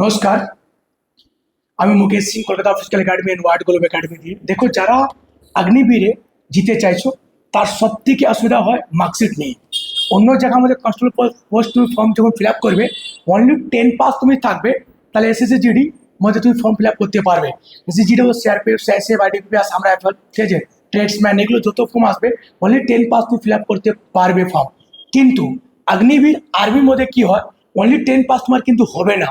নমস্কার, আমি Mukesh Singh, Kolkata physical academy and world globe academy দিয়ে। দেখো, যারা অগ্নিবীরে জিতে চাইছো তার সব থেকে অসুবিধা হয় মার্কশিট নেই। অন্য জায়গার মধ্যে কনস্টেবল পোস্ট তুমি ফর্ম যখন ফিল আপ করবে, অনলি 10 পাস তুমি থাকবে, তাহলে এসএসসি জিডি মধ্যে তুমি ফর্ম ফিল আপ করতে পারবে। এসএসসি জিডি ও সিআরপিএফ, সিআইএসএফ, আইডিপিএস, আমরা ঠিক আছে, ট্রেডসম্যান, এগুলো যত ফর্ম আসবে অনলি 10 পাস তুমি ফিল আপ করতে পারবে ফর্ম। কিন্তু অগ্নিবীর আর্মির মধ্যে কি হয়, অনলি 10 পাস তোমার কিন্তু হবে না।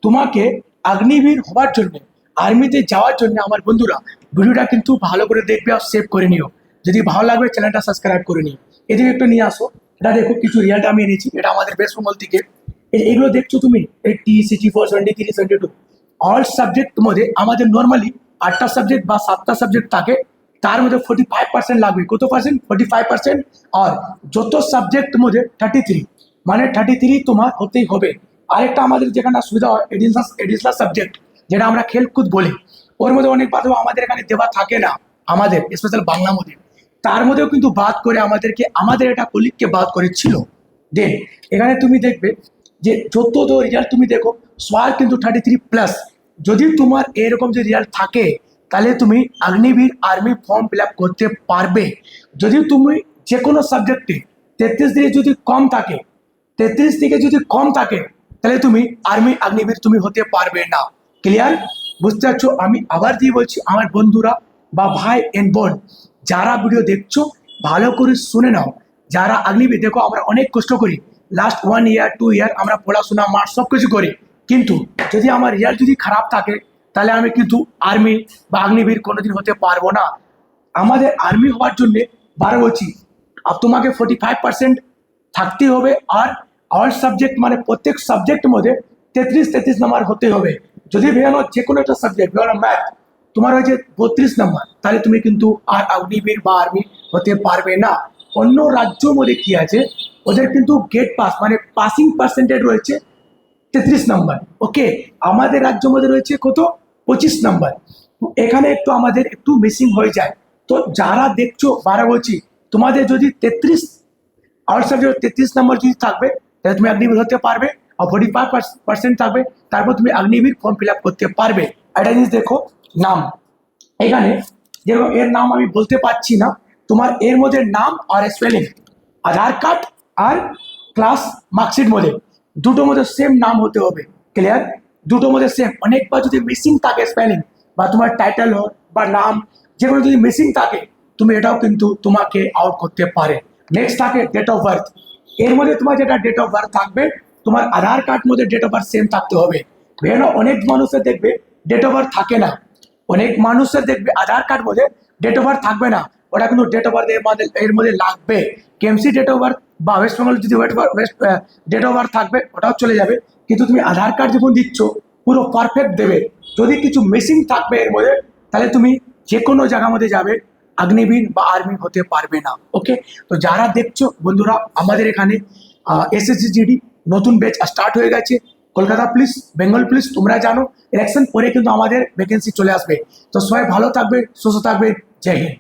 তোমাকে অগ্নিবীর হওয়ার জন্য, আর্মিতে যাওয়ার জন্য আমার বন্ধুরা ভিডিওটা কিন্তু ভালো করে দেখবে আর সেভ করে নিও। যদি ভালো লাগবে চ্যানেলটা সাবস্ক্রাইব করে নিও। এদিকে একটু নিয়ে আসো, এটা দেখো কিছু রিয়ালটা আমি এনেছি, এটা আমাদের বেস্ট বেঙ্গল থেকে। এগুলো দেখছো তুমি, 80, 64, 73, 72 অল সাবজেক্ট মধ্যে আমাদের নর্মালি 8টা সাবজেক্ট বা 7টা সাবজেক্ট থাকে, তার মধ্যে 45% লাগবে। কত পার্সেন্ট? 45%। আর যত সাবজেক্ট মধ্যে 33, মানে 33 তোমার হতেই হবে। আরেকটা আমাদের যেখানে সুবিধা হয়, এডিশনাল সাবজেক্ট, যেটা আমরা খেলকুদ বলি, ওর মধ্যে অনেক বাদ আমাদের এখানে দেওয়া থাকে না, আমাদের স্পেশাল বাংলা মধ্যে। তার মধ্যেও কিন্তু বাদ করে আমাদেরকে, আমাদের এটা কলিগকে বাদ করেছিল। দেন এখানে তুমি দেখবে যে যত তো রেজাল্ট তুমি দেখো, সবার কিন্তু 33+। যদি তোমার এরকম যে রেজাল্ট থাকে, তাহলে তুমি Agniveer army form fill up করতে পারবে। যদি তুমি যে কোনো সাবজেক্টে 33 থেকে যদি কম থাকে, 33 থেকে যদি কম থাকে, তাহলে তুমি আর্মি অগ্নিবীর তুমি হতে পারবে না। ক্লিয়ার? বুঝতে পারছো? আমি আবার দিয়ে বলছি, আমার বন্ধুরা বা ভাই এন্ড বোন যারা ভিডিও দেখছো, ভালো করে শুনে নাও। যারা অগ্নিবীর, দেখো আমরা অনেক কষ্ট করি, লাস্ট 1 ইয়ার 2 ইয়ার আমরা পড়াশোনা মার্কস সব কিছু করি, কিন্তু যদি আমার রেজাল্ট যদি খারাপ থাকে, তাহলে আমি কিন্তু আর্মি বা অগ্নিবীর কোনোদিন হতে পারবো না। আমাদের আর্মি হওয়ার জন্য বারো বলছি, আর তোমাকে 45% থাকতে হবে। আর অল সাবজেক্ট মানে প্রত্যেক সাবজেক্টের মধ্যে 33 নাম্বার হতে হবে। যদি ভেয়ানো যে কোনো একটা সাবজেক্ট, ভেয়ানো ম্যাথ, তোমার হয়েছে 32 নাম্বার, তাহলে তুমি কিন্তু আর অগ্নিবীর বা আর্মি হতে পারবে না। অন্য রাজ্যর মধ্যে কি আছে, ওদের কিন্তু গেট পাস মানে পাসিং পার্সেন্টেজ রয়েছে 33 নাম্বার। ওকে, আমাদের রাজ্যের মধ্যে রয়েছে কত? 25 নাম্বার। এখানে একটু আমাদের একটু মিসিং হয়ে যায়। তো যারা দেখছো, বারো বলছি, তোমাদের যদি 33 আউট সাবজেক্ট 33 নাম্বার যদি থাকবে, তাহলে তুমি অগ্নিবীর হতে পারবে। আর 45% থাকবে, তারপর তুমি অগ্নিবীর ফর্ম ফিল আপ করতে পারবে। একটা জিনিস দেখো, নাম এখানে, যেরকম এর নাম আমি বলতে পারছি না, তোমার এর মধ্যে নাম আর স্পেলিং, আধার কার্ড আর ক্লাস মার্কশিট মধ্যে দুটোর মধ্যে সেম নাম হতে হবে। ক্লিয়ার? দুটোর মধ্যে সেম। অনেকবার যদি মিসিং থাকে স্পেলিং বা তোমার টাইটেল হোক বা নাম, যেগুলো যদি মিসিং থাকে, তুমি এটাও কিন্তু তোমাকে আউট করতে পারে। নেক্সট থাকে ডেট অফ বার্থ। এর মধ্যে তোমার যেটা ডেট অফ বার্থ থাকবে, তোমার আধার কার্ড মধ্যে ডেট অফ বার্থ সেম থাকতে হবে। বেন অনেক মানুষের দেখবে ডেট অফ বার্থ থাকে না, অনেক মানুষের দেখবে আধার কার্ড মধ্যে ডেট অফ বার্থ থাকবে না, ওটা কিন্তু ডেট অফ বার্থ এর মধ্যে লাগবে। কেএমসি ডেট অফ বার্থ বা ওয়েস্ট বেঙ্গল যদি ডেট অফ বার্থ থাকবে, ওটাও চলে যাবে। কিন্তু তুমি আধার কার্ড যখন দিচ্ছ, পুরো পারফেক্ট দেবে। যদি কিছু মিসিং থাকবে এর মধ্যে, তাহলে তুমি যে কোনো জায়গার মধ্যে যাবে, অগ্নিবীর বা আর্মি হতে পারবে না। ওকে, তো যারা দেখছো বন্ধুরা, আমাদের এখানে এসএসসি জিডি নতুন ব্যাচ স্টার্ট হয়ে গেছে। কলকাতা পুলিশ, বেঙ্গল পুলিশ, তোমরা জানো ইলেকশন পরে কিন্তু আমাদের ভ্যাকেন্সি চলে আসবে। তো সবাই ভালো থাকবে, সুস্থ থাকবে। জয় হিন্দ।